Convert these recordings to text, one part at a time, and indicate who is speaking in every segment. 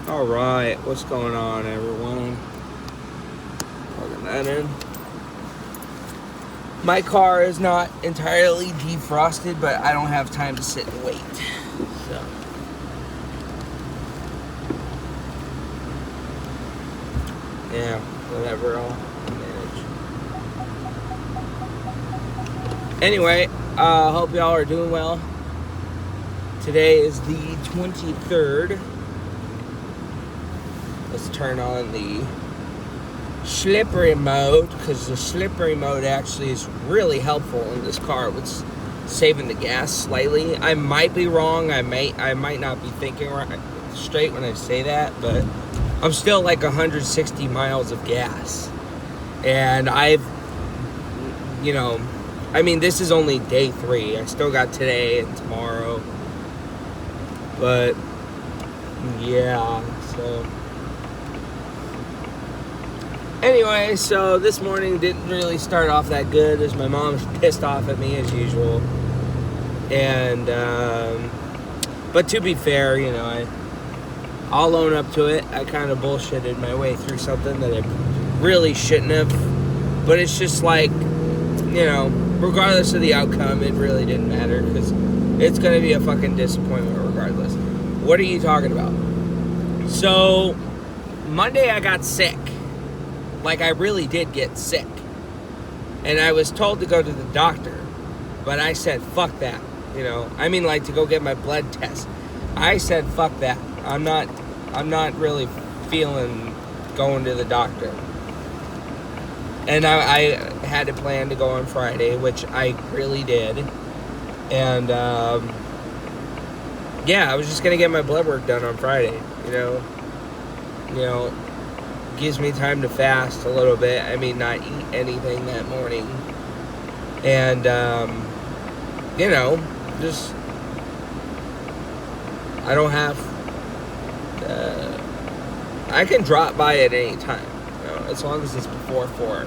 Speaker 1: Alright, what's going on, everyone? Plugging that in. My car is not entirely defrosted, but I don't have time to sit and wait. So. Yeah, whatever, I'll manage. Anyway, hope y'all are doing well. Today is the 23rd. Let's turn on the slippery mode, because the slippery mode actually is really helpful in this car with saving the gas slightly. I might be wrong. I might not be thinking right, straight when I say that, but I'm still like 160 miles of gas. And this is only day 3. I still got today and tomorrow. But, yeah, so. Anyway, so this morning didn't really start off that good, as my mom's pissed off at me as usual. And, but to be fair, I'll own up to it. I kind of bullshitted my way through something that I really shouldn't have. But it's just like, regardless of the outcome, it really didn't matter, because it's going to be a fucking disappointment regardless. What are you talking about? So, Monday I got sick. Like, I really did get sick. And I was told to go to the doctor. But I said, fuck that. To go get my blood test. I said, fuck that. I'm not really feeling going to the doctor. And I had a plan to go on Friday, which I really did. And, I was just going to get my blood work done on Friday, gives me time to fast a little bit. Not eat anything that morning. And, just, I don't have, I can drop by at any time, as long as it's before 4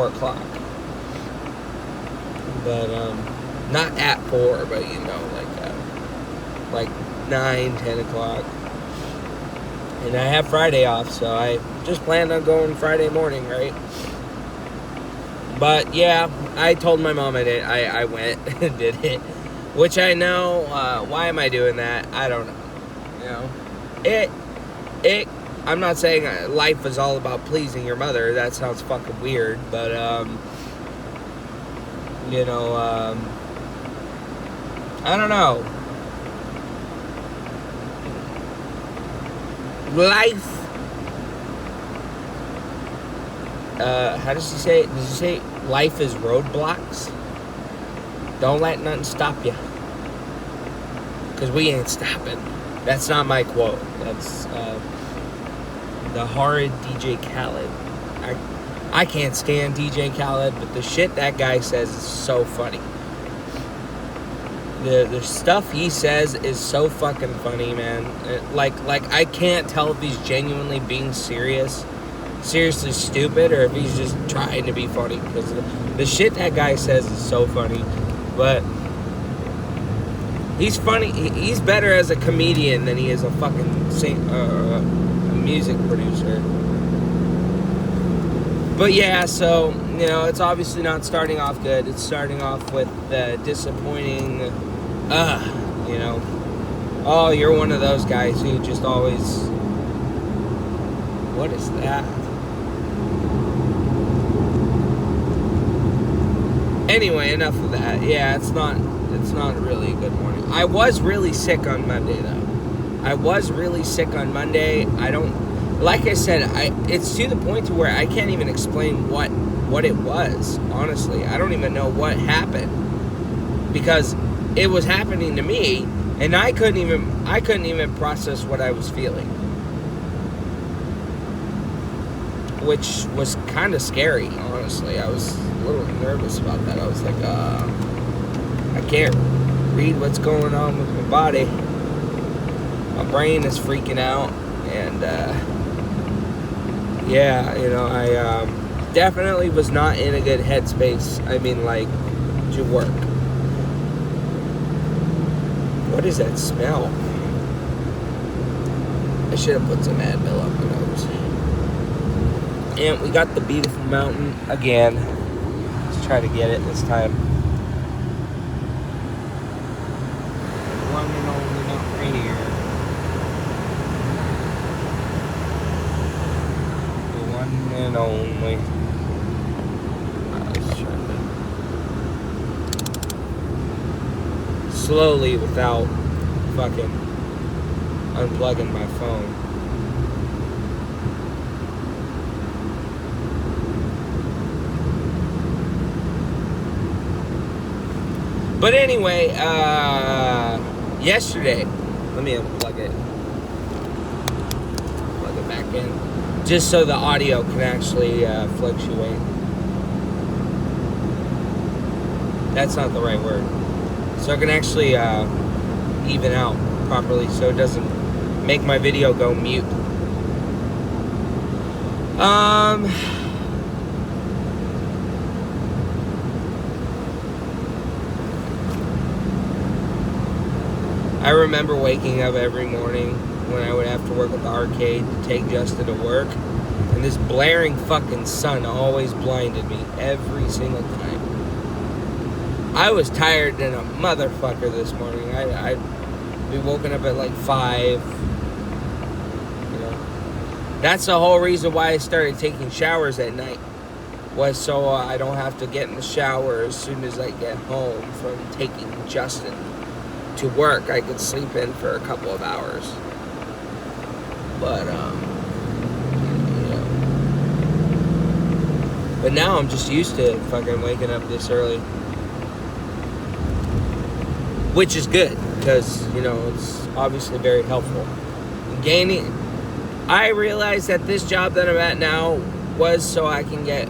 Speaker 1: o'clock. But, not at 4, but, like 9, 10 o'clock. And I have Friday off, so I just planned on going Friday morning, right? But, yeah, I told my mom I did. I went and did it. Which I know, why am I doing that? I don't know. I'm not saying life is all about pleasing your mother. That sounds fucking weird. But, I don't know. Life. How does he say it? Does he say life is roadblocks? Don't let nothing stop you. Because we ain't stopping. That's not my quote. That's the horrid DJ Khaled. I can't stand DJ Khaled, but the shit that guy says is so funny. The stuff he says is so fucking funny, man. Like I can't tell if he's genuinely being seriously stupid, or if he's just trying to be funny, because the shit that guy says is so funny. But he's funny. He's better as a comedian than he is a fucking a music producer. But yeah, so it's obviously not starting off good. It's starting off with the disappointing. Oh, you're one of those guys who just always. What is that? Anyway, enough of that. Yeah, it's not really a good morning. I was really sick on Monday, though. Like I said, it's to the point to where I can't even explain what it was, honestly. I don't even know what happened, because it was happening to me, and I couldn't even process what I was feeling, which was kind of scary, honestly. I was a little nervous about that. I was like, I can't read what's going on with my body. My brain is freaking out, and I definitely was not in a good headspace. To work. What is that smell? I should have put some Advil on my nose. And we got the beautiful mountain again. Let's try to get it this time. One and only mountain right here. The one and only. Let's try to slowly without fucking unplugging my phone. But anyway, yesterday, let me unplug it. Plug it back in. Just so the audio can actually fluctuate. That's not the right word. So I can actually even out properly so it doesn't make my video go mute. I remember waking up every morning when I would have to work at the arcade to take Justin to work, and this blaring fucking sun always blinded me every single time. I was tired than a motherfucker this morning. I'd be woken up at like 5. You know, that's the whole reason why I started taking showers at night, was so I don't have to get in the shower as soon as I get home from taking Justin to work. I could sleep in for a couple of hours. But but now I'm just used to fucking waking up this early, which is good because it's obviously very helpful. I realized that this job that I'm at now was so I can get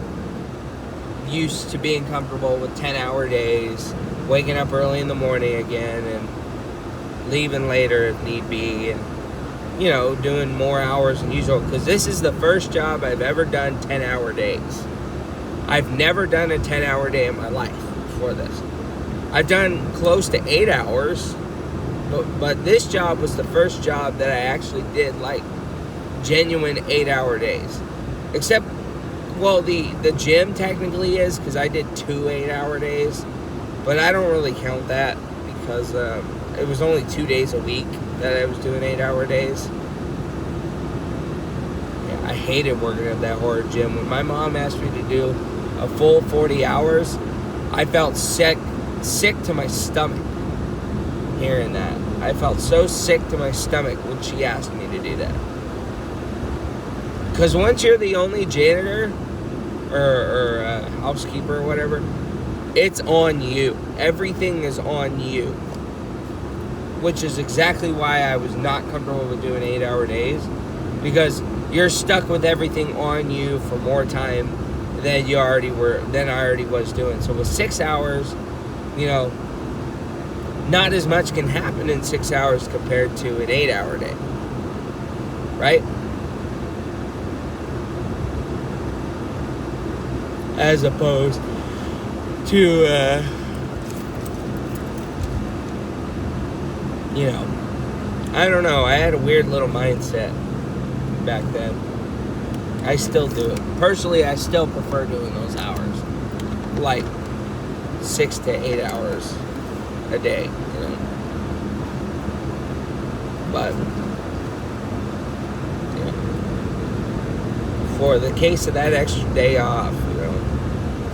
Speaker 1: used to being comfortable with 10-hour days, waking up early in the morning again, and leaving later if need be, and doing more hours than usual, because this is the first job I've ever done 10-hour days. I've never done a 10-hour day in my life before this. I've done close to 8 hours, but this job was the first job that I actually did like genuine 8-hour days. Except, well, the gym technically is, because I did 2 8-hour days, but I don't really count that because it was only 2 days a week that I was doing 8-hour days. Yeah, I hated working at that horror gym. When my mom asked me to do a full 40 hours, I felt sick to my stomach hearing that. I felt so sick to my stomach when she asked me to do that. Because once you're the only janitor or housekeeper or whatever, it's on you. Everything is on you. Which is exactly why I was not comfortable with doing 8-hour days. Because you're stuck with everything on you for more time than I already was doing. So with 6 hours, not as much can happen in 6 hours compared to an 8-hour day. Right? As opposed to, I don't know. I had a weird little mindset back then. I still do it. Personally, I still prefer doing those hours. Like 6 to 8 hours a day, But, for the case of that extra day off,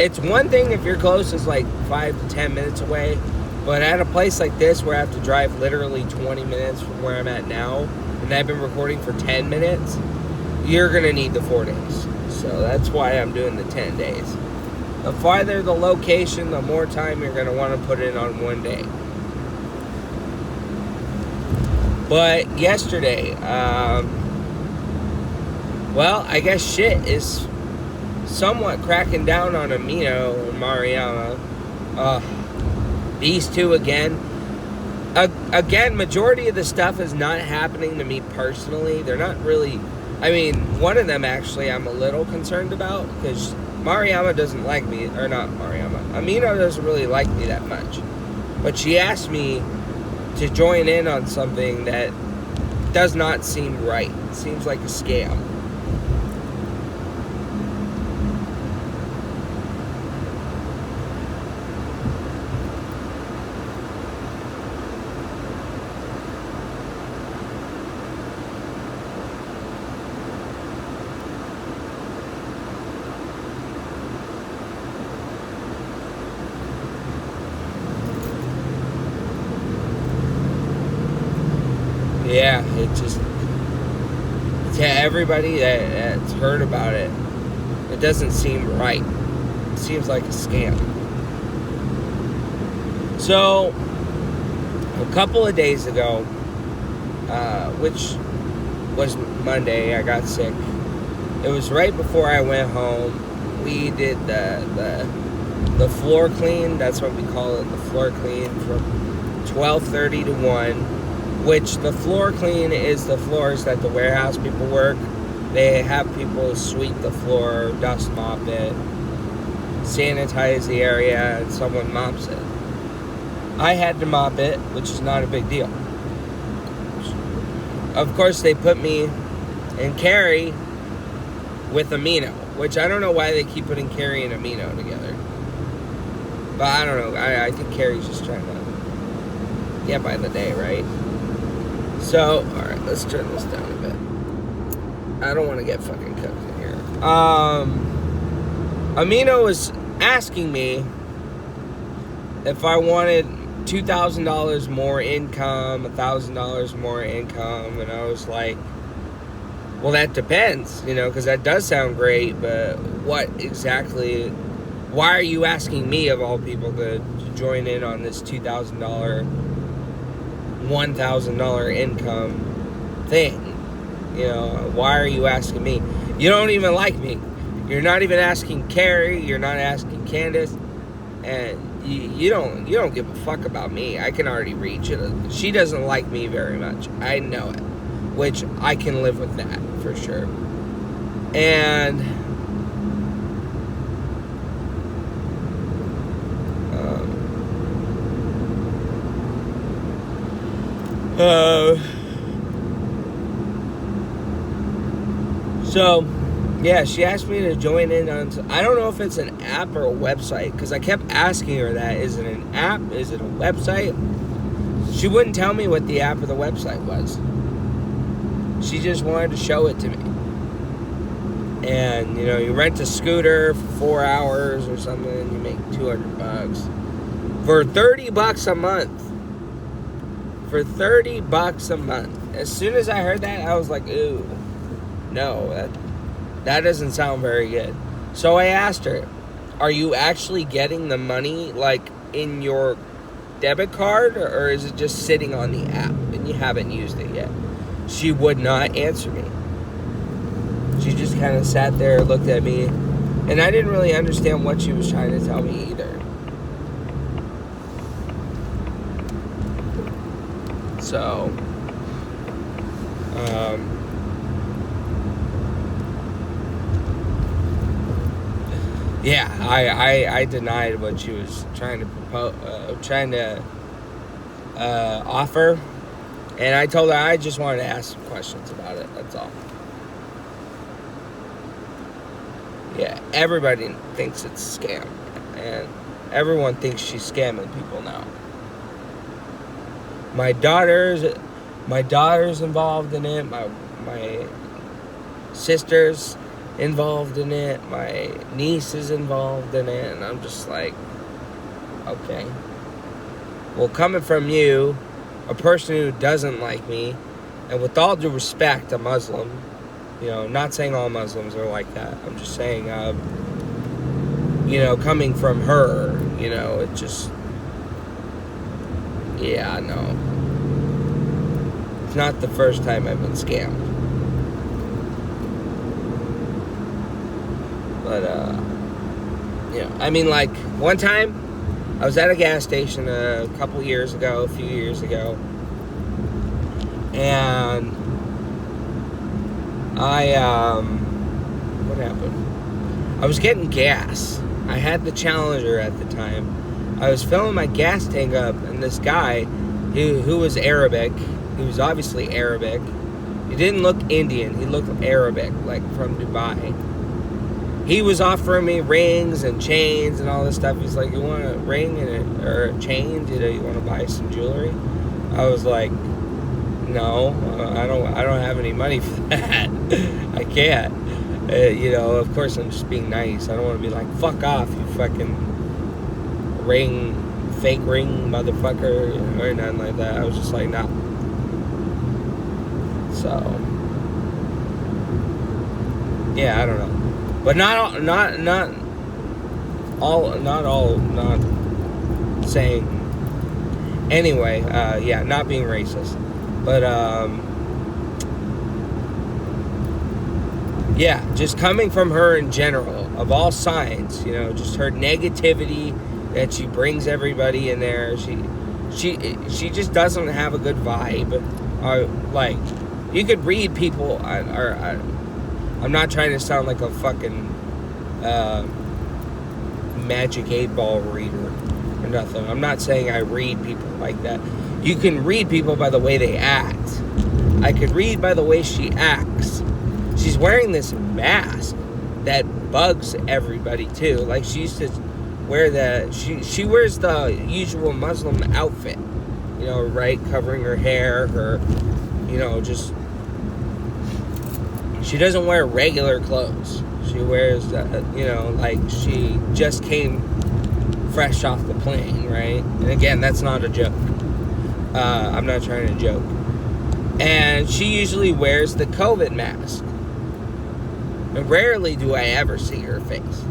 Speaker 1: it's one thing if you're close as like 5 to 10 minutes away, but at a place like this where I have to drive literally 20 minutes from where I'm at now, and I've been recording for 10 minutes, you're going to need the 4 days. So that's why I'm doing the 10 days. The farther the location, the more time you're going to want to put in on one day. But yesterday, well, I guess shit is somewhat cracking down on Amino and Mariama. These two again. Again, majority of the stuff is not happening to me personally. They're not really... I mean, one of them actually I'm a little concerned about, because Mariama doesn't like me, or not Mariama. Amino doesn't really like me that much. But she asked me to join in on something that does not seem right. It seems like a scam. Yeah, it just, to everybody that's heard about it, it doesn't seem right. It seems like a scam. So, a couple of days ago, which was Monday, I got sick. It was right before I went home. We did the floor clean. That's what we call it, the floor clean, from 12:30 to 1. Which the floor clean is the floors that the warehouse people work. They have people sweep the floor, dust mop it, sanitize the area, and someone mops it. I had to mop it, which is not a big deal. Of course, they put me and Carrie with Amino, which I don't know why they keep putting Carrie and Amino together. But I don't know. I think Carrie's just trying to get by the day, right? So, alright, let's turn this down a bit. I don't want to get fucking cooked in here. Amino was asking me if I wanted $2,000 more income, $1,000 more income, and I was like, well, that depends, because that does sound great, but what exactly, why are you asking me, of all people, to join in on this $2,000, $1,000 income thing? Why are you asking me? You don't even like me. You're not even asking Carrie. You're not asking Candace, and you don't give a fuck about me. I can already reach it. She doesn't like me very much. I know it, which I can live with that for sure. And so, yeah, she asked me to join in on, I don't know if it's an app or a website, because I kept asking her that. Is it an app? Is it a website? She wouldn't tell me what the app or the website was. She just wanted to show it to me. And, you rent a scooter for 4 hours or something, and you make $200 for $30 a month. For $30 a month. As soon as I heard that, I was like, ooh, no, that doesn't sound very good. So I asked her, are you actually getting the money, like, in your debit card, or is it just sitting on the app and you haven't used it yet? She would not answer me. She just kind of sat there, looked at me, and I didn't really understand what she was trying to tell me either. So, yeah, I denied what she was trying to propose, offer, and I told her I just wanted to ask some questions about it. That's all. Yeah, everybody thinks it's a scam, and everyone thinks she's scamming people now. My daughter's involved in it. My sister's involved in it. My niece is involved in it, and I'm just like, okay. Well, coming from you, a person who doesn't like me, and with all due respect, a Muslim. Not saying all Muslims are like that. I'm just saying, coming from her, it just. Yeah, no. It's not the first time I've been scammed. But, like, one time, I was at a gas station a few years ago, and what happened? I was getting gas. I had the Challenger at the time. I was filling my gas tank up, and this guy, who was Arabic, he was obviously Arabic, He didn't look Indian. He looked Arabic, like from Dubai. He was offering me rings and chains and all this stuff. He's like, you want a ring or a chain? You want to buy some jewelry? I was like, no, I don't have any money for that. I can't. Of course I'm just being nice. I don't want to be like, fuck off, you fucking fake ring motherfucker, or nothing like that. I was just like, nah. So, yeah, I don't know. But not saying. Anyway, not being racist, but just coming from her in general, of all signs, just her negativity that she brings everybody in there. She just doesn't have a good vibe. Like, you could read people, I'm not trying to sound like a fucking magic 8-ball reader or nothing. I'm not saying I read people like that. You can read people by the way they act. I could read by the way she acts. She's wearing this mask that bugs everybody too. Like, she used to wear she wears the usual Muslim outfit, right? Covering her hair, just... She doesn't wear regular clothes. She wears, like she just came fresh off the plane, right? And again, that's not a joke. I'm not trying to joke. And she usually wears the COVID mask. And rarely do I ever see her face.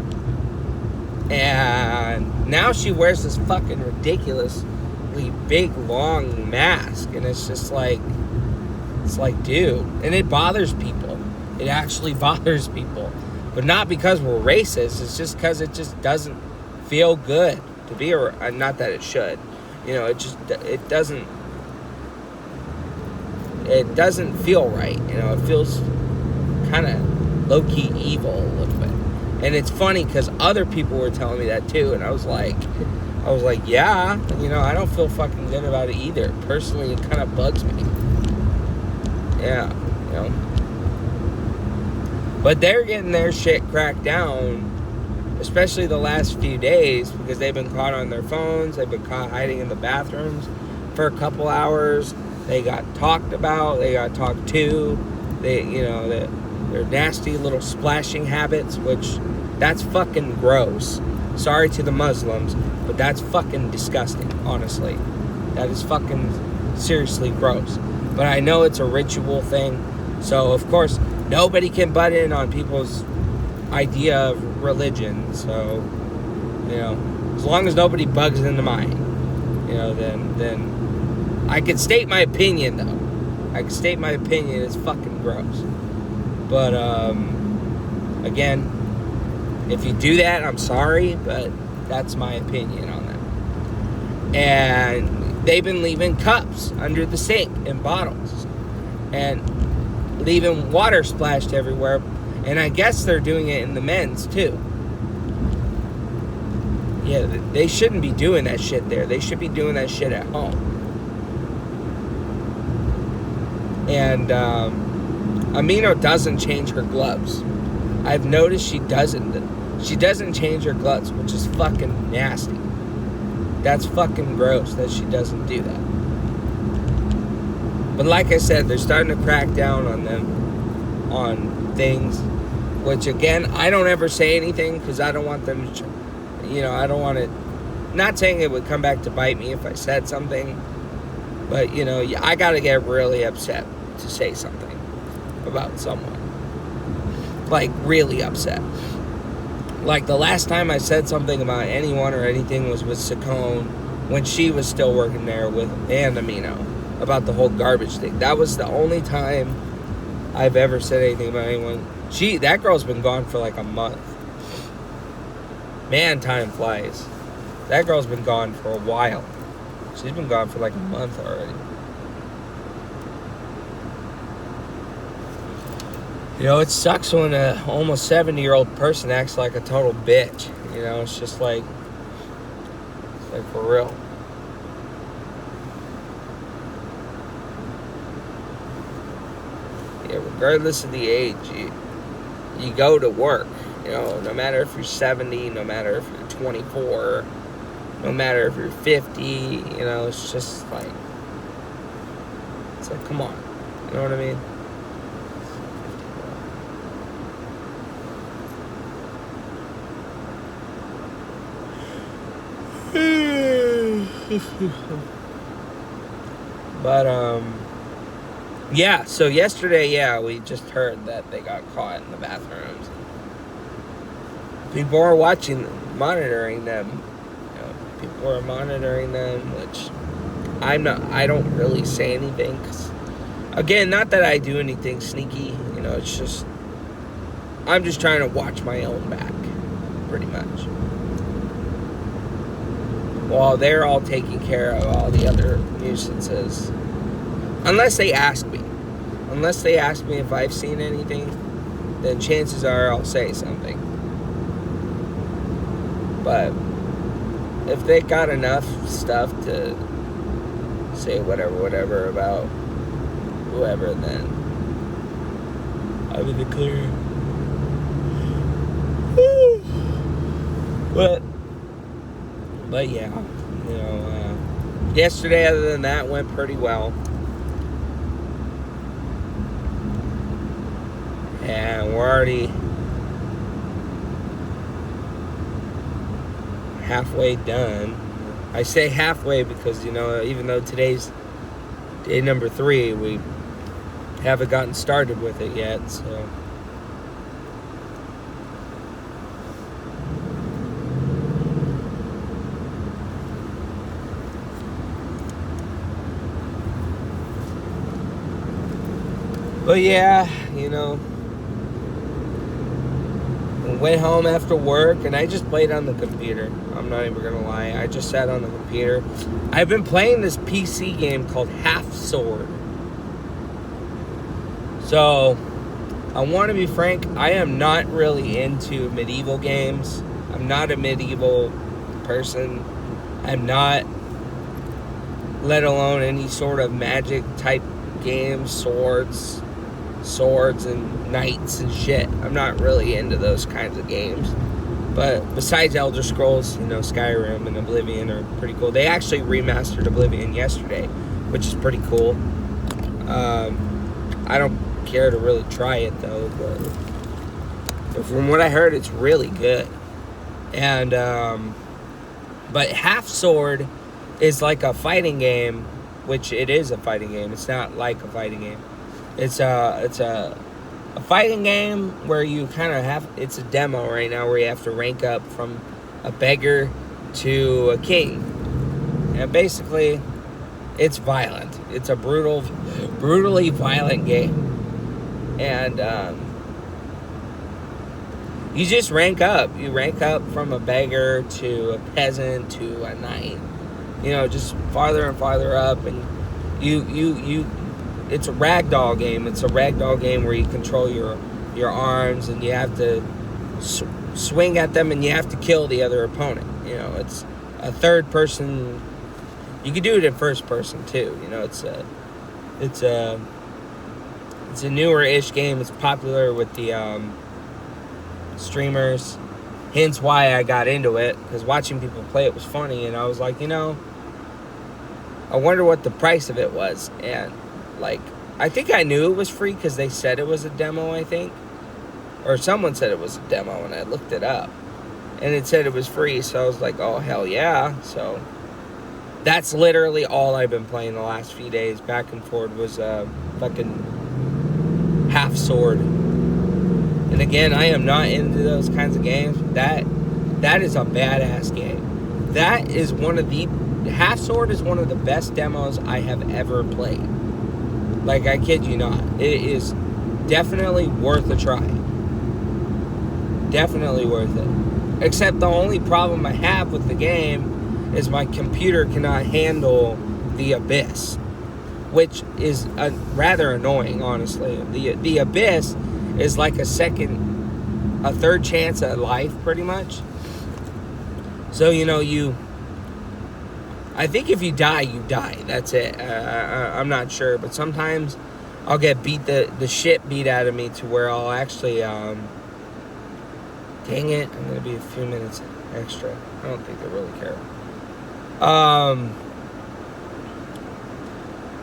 Speaker 1: And now she wears this fucking ridiculously big, long mask. And it's just like, dude. And it bothers people. It actually bothers people. But not because we're racist. It's just because it just doesn't feel good to be around. Not that it should. It doesn't feel right. It feels kind of low-key evil a little bit. And it's funny because other people were telling me that too. And I was like, yeah, I don't feel fucking good about it either. Personally, it kind of bugs me. Yeah, But they're getting their shit cracked down, especially the last few days, because they've been caught on their phones. They've been caught hiding in the bathrooms for a couple hours. They got talked about. They got talked to. Their nasty little splashing habits, which that's fucking gross. Sorry to the Muslims, but that's fucking disgusting, honestly. That is fucking seriously gross. But I know it's a ritual thing, so of course nobody can butt in on people's idea of religion. So, as long as nobody bugs into mine, then I can state my opinion, though. I can state my opinion. It's fucking gross. But, again, if you do that, I'm sorry, but that's my opinion on that. And they've been leaving cups under the sink and bottles. And leaving water splashed everywhere, and I guess they're doing it in the men's too. Yeah, they shouldn't be doing that shit there. They should be doing that shit at home. And Amino doesn't change her gloves. I've noticed she doesn't change her gloves, which is fucking nasty. That's fucking gross that she doesn't do that. But like I said, they're starting to crack down on them, on things, which again, I don't ever say anything because I don't want them to, I don't want it, not saying it would come back to bite me if I said something, but, I gotta get really upset to say something about someone. Like, really upset. Like, the last time I said something about anyone or anything was with Saccone when she was still working there and Amino. About the whole garbage thing. That was the only time I've ever said anything about anyone. That girl's been gone for like a month. Man, time flies. That girl's been gone for a while. She's been gone for like a month already. It sucks when a almost 70-year-old person acts like a total bitch. It's just like for real. Yeah, regardless of the age, you go to work. You know, no matter if you're 70, no matter if you're 24, no matter if you're 50, you know, it's just like, it's like, come on. You know what I mean? But, yeah, so yesterday, yeah, we just heard that they got caught in the bathrooms. People are watching them, monitoring them. You know, people are monitoring them, which I don't really say anything. 'Cause, again, not that I do anything sneaky, you know, it's just, I'm just trying to watch my own back, pretty much. While they're all taking care of all the other nuisances. Unless they ask me. Unless they ask me if I've seen anything, then chances are I'll say something. But if they got enough stuff to say whatever about whoever, then I'm in the clear. But yeah, you know, yesterday, other than that, went pretty well. And we're already halfway done. I say halfway because, you know, even though today's day number 3, we haven't gotten started with it yet, so. But yeah, you know, went home after work and I just played on the computer. I'm not even gonna lie, I just sat on the computer. I've been playing this PC game called Half Sword. So, I want to be frank, I am not really into medieval games. I'm not a medieval person. I'm not, let alone any sort of magic type games, swords and knights and shit. I'm not really into those kinds of games. But besides Elder Scrolls, you know, Skyrim and Oblivion are pretty cool. They actually remastered Oblivion yesterday, which is pretty cool. I don't care to really try it though, but from what I heard, it's really good. And but Half Sword is like a fighting game, which it is a fighting game. It's not like a fighting game. It's a fighting game where you kind of have, it's a demo right now where you have to rank up from a beggar to a king. And basically, it's violent. It's a brutally violent game. And you just rank up. You rank up from a beggar to a peasant to a knight. You know, just farther and farther up, and you it's a ragdoll game. It's a ragdoll game where you control your arms and you have to swing at them and you have to kill the other opponent. You know, it's a third person. You can do it in first person too. You know, it's a newer-ish game. It's popular with the streamers. Hence why I got into it, because watching people play it was funny, and I was like, you know, I wonder what the price of it was. And like, I think I knew it was free because they said it was a demo, I think. Or someone said it was a demo, and I looked it up. And it said it was free, so I was like, oh, hell yeah. So, that's literally all I've been playing the last few days. Back and forth was fucking Half Sword. And again, I am not into those kinds of games. That is a badass game. That is Half Sword is one of the best demos I have ever played. Like, I kid you not. It is definitely worth a try. Definitely worth it. Except the only problem I have with the game is my computer cannot handle the Abyss, which is rather annoying, honestly. The Abyss is like a third chance at life, pretty much. So, you know, I think if you die, you die. That's it. I'm not sure. But sometimes I'll get the shit beat out of me to where I'll actually, dang it, I'm going to be a few minutes extra. I don't think they really care.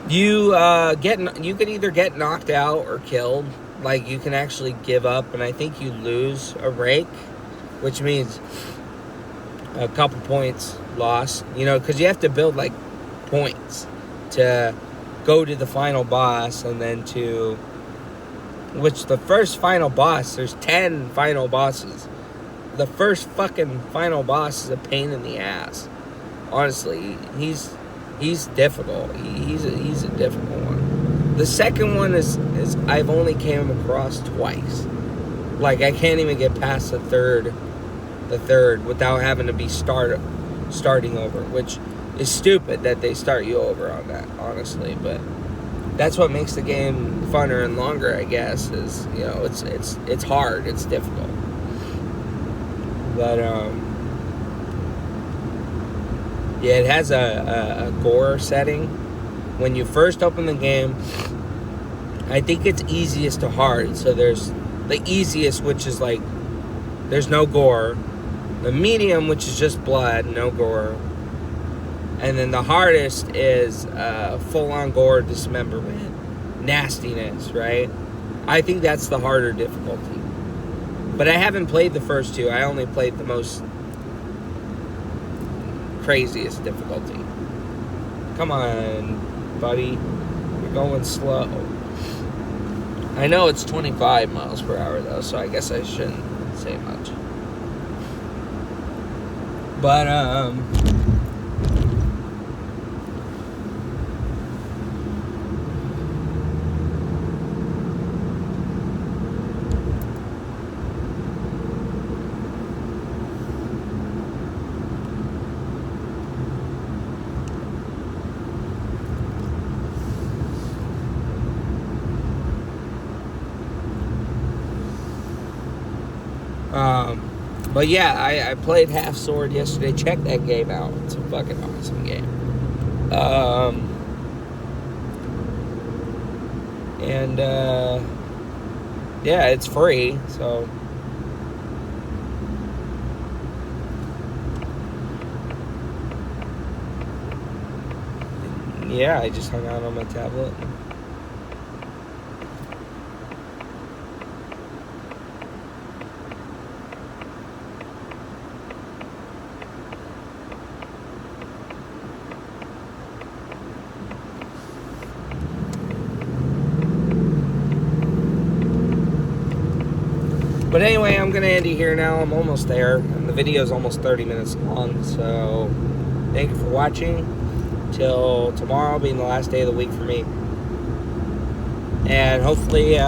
Speaker 1: You can either get knocked out or killed. Like, you can actually give up, and I think you lose a rake, which means a couple points lost. You know, because you have to build, like, points to go to the final boss, and then to... Which, the first final boss, there's 10 final bosses. The first fucking final boss is a pain in the ass. Honestly, he's difficult. He's a difficult one. The second one is I've only came across twice. Like, I can't even get past the third without having to be starting over, which is stupid that they start you over on that, honestly. But that's what makes the game funner and longer, I guess. Is, you know, it's hard, it's difficult. But yeah, it has a gore setting. When you first open the game, I think it's easiest to hard. So there's the easiest, which is like, there's no gore. The medium, which is just blood, no gore. And then the hardest is full-on gore, dismemberment, nastiness, right? I think that's the harder difficulty. But I haven't played the first two. I only played the most craziest difficulty. Come on, buddy. You're going slow. I know it's 25 miles per hour, though, so I guess I shouldn't say much. But, but yeah, I played Half Sword yesterday. Check that game out. It's a fucking awesome game. And yeah, it's free, so yeah, I just hung out on my tablet. But anyway, I'm going to end it here now. I'm almost there. And the video is almost 30 minutes long. So, thank you for watching. Till tomorrow being the last day of the week for me. And hopefully,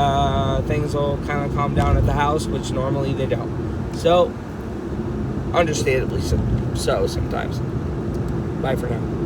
Speaker 1: things will kind of calm down at the house, which normally they don't. So, understandably so sometimes. Bye for now.